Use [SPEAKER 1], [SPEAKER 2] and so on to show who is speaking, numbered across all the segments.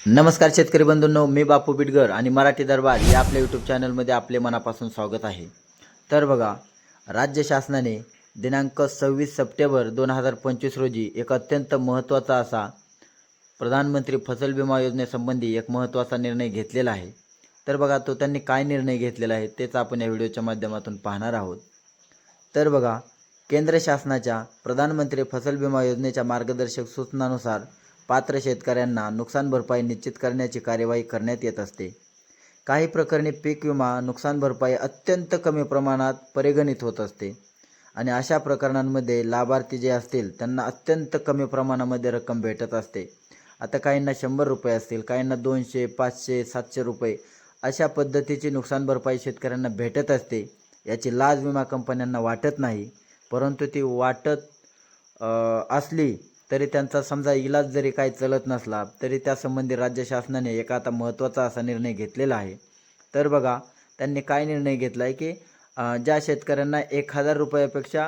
[SPEAKER 1] नमस्कार शेतकरी बंधूंनो, मी बापू बिडगर आणि मराठी दरबार या आपल्या यूट्यूब चॅनलमध्ये आपले मनापासून स्वागत आहे। तर बघा, राज्य शासनाने दिनांक 26 सप्टेंबर 2025 रोजी एक अत्यंत महत्त्वाचा असा प्रधानमंत्री फसल विमा योजनेसंबंधी एक महत्त्वाचा निर्णय घेतलेला आहे। तर बघा, तो त्यांनी काय निर्णय घेतलेला आहे तेच आपण या व्हिडिओच्या माध्यमातून पाहणार आहोत। तर बघा, केंद्र शासनाच्या प्रधानमंत्री फसल विमा योजनेच्या मार्गदर्शक सूचनानुसार पात्र शेतकऱ्यांना नुकसान भरपाई निश्चित करण्याची कार्यवाही करण्यात येत असते। काही प्रकरणी पीक विमा नुकसान भरपाई अत्यंत कमी प्रमाणात परिगणित होत असते आणि अशा प्रकरणांमध्ये लाभार्थी जे असतील त्यांना अत्यंत कमी प्रमाणामध्ये रक्कम भेटत असते। आता काहींना 100 रुपये असतील, काहींना 200, 500, 700 रुपये अशा पद्धतीची नुकसान भरपाई शेतकऱ्यांना भेटत असते। याची लाज विमा कंपन्यांना वाटत नाही, परंतु ती वाटत असली तरी त्यांचा समजा इलाज जरी काही चलत नसला तरी त्यासंबंधी राज्य शासनाने एक आता महत्त्वाचा असा निर्णय घेतलेला आहे। तर बघा, त्यांनी काय निर्णय घेतला आहे की ज्या शेतकऱ्यांना 1000 रुपयापेक्षा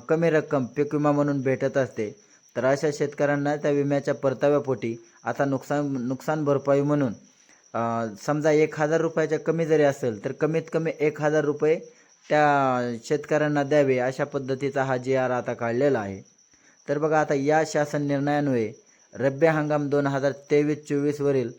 [SPEAKER 1] कमी रक्कम पीक विमा म्हणून भेटत असते, तर अशा शेतकऱ्यांना त्या विम्याच्या परताव्यापोटी आता नुकसान भरपाई म्हणून समजा 1000 रुपयाच्या कमी जरी असेल तर कमीत कमी 1000 रुपये त्या शेतकऱ्यांना द्यावे, अशा पद्धतीचा हा जी.आर. आता काढलेला आहे। तर बघा, आता या शासन निर्णयान्वये रब्बी हंगाम 2023-24 वरील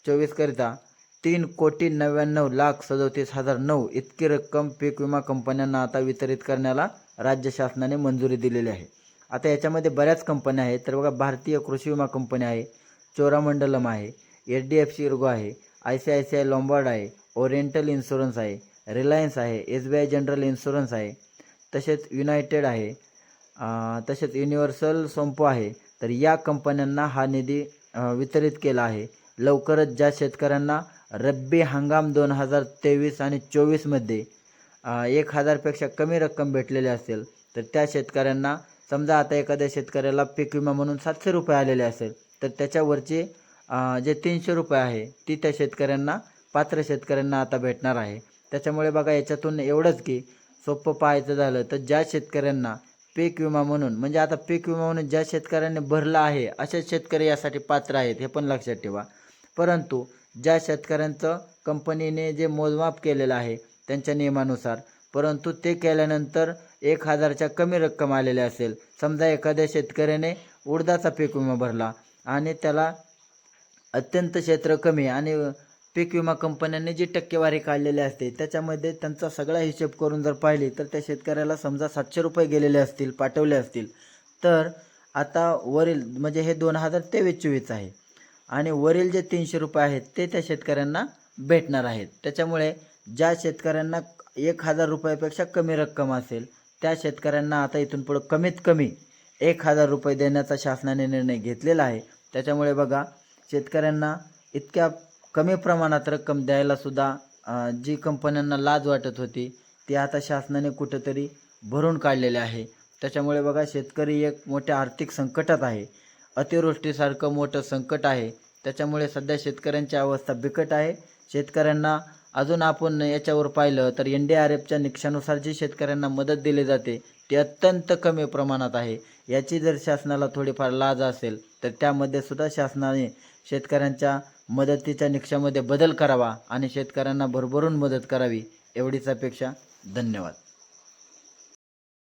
[SPEAKER 1] 24 करिता 3,99,37,009 इतकी रक्कम पीक विमा कंपन्यांना आता वितरित करण्याला राज्य शासनाने मंजुरी दिलेली आहे। आता याच्यामध्ये बऱ्याच कंपन्या आहेत। तर बघा, भारतीय कृषी विमा कंपनी आहे, चोरामंडलम आहे, HDFC इर्गो आहे, ICICI लोंबार्ड आहे, ओरिएंटल इन्शुरन्स आहे, रिलायन्स आहे, SBI जनरल इन्शुरन्स आहे, तसेच युनायटेड आहे, तसेच युनिव्हर्सल संपो आहे। तर या कंपन्यांना हा निधी वितरित केला आहे। लवकरच ज्या शेतकऱ्यांना रब्बी हंगाम 2023 आणि 24मध्ये 1000पेक्षा कमी रक्कम भेटलेली असेल, तर त्या शेतकऱ्यांना समजा आता एखाद्या शेतकऱ्याला पीक विमा म्हणून 700 रुपये आलेले असेल, तर त्याच्यावरचे जे 300 रुपये आहे ती त्या शेतकऱ्यांना, पात्र शेतकऱ्यांना आता भेटणार आहे। त्याच्यामुळे बघा, याच्यातून एवढंच की सोपं पाहायचं झालं तर ज्या शेतकऱ्यांना पीक विमा म्हणून, म्हणजे आता पीक विमा म्हणून ज्या शेतकऱ्यांनी भरला आहे अशा शेतकरी यासाठी पात्र आहेत, हे पण लक्षात ठेवा। परंतु ज्या शेतकऱ्यांचं कंपनीने जे मोजमाप केलेलं आहे त्यांच्या नियमानुसार, परंतु ते केल्यानंतर 1000च्या कमी रक्कम आलेली असेल, समजा एखाद्या शेतकऱ्याने उडदाचा पीक विमा भरला आणि त्याला अत्यंत क्षेत्र कमी आणि पीक विमा कंपन्यांनी जी टक्केवारी काढलेली असते त्याच्यामध्ये त्यांचा सगळा हिशोब करून जर पाहिली तर त्या शेतकऱ्याला समजा 700 रुपये गेलेले असतील, पाठवले असतील, तर आता वरील म्हणजे हे 2023-24 आहे आणि वरील जे 300 रुपये आहेत ते त्या शेतकऱ्यांना भेटणार आहेत। त्याच्यामुळे ज्या शेतकऱ्यांना 1000 रुपयापेक्षा कमी रक्कम असेल त्या शेतकऱ्यांना आता इथून पुढे कमीत कमी 1000 रुपये देण्याचा शासनाने निर्णय घेतलेला आहे। त्याच्यामुळे बघा, शेतकऱ्यांना इतक्या कमी प्रमाणात रक्कम द्यायला सुद्धा जी कंपन्यांना लाज वाटत होती ती आता शासनाने कुठेतरी भरून काढलेले आहे। त्याच्यामुळे बघा, शेतकरी एक मोठ्या आर्थिक संकटात आहे, अतिवृष्टीसारखं मोठं संकट आहे। त्याच्यामुळे सध्या शेतकऱ्यांची अवस्था बिकट आहे। शेतकऱ्यांना अजून आपण याच्यावर पाहिलं तर NDRFच्या निकषानुसार जी शेतकऱ्यांना मदत दिली जाते ती अत्यंत कमी प्रमाणात आहे। याची जर शासनाला थोडीफार लाज असेल तर त्यामध्ये सुद्धा शासनाने शेतकऱ्यांच्या मदतीच्या निकषामध्ये बदल करावा आणि शेतकऱ्यांना भरभरून मदत करावी, एवढीच अपेक्षा। धन्यवाद।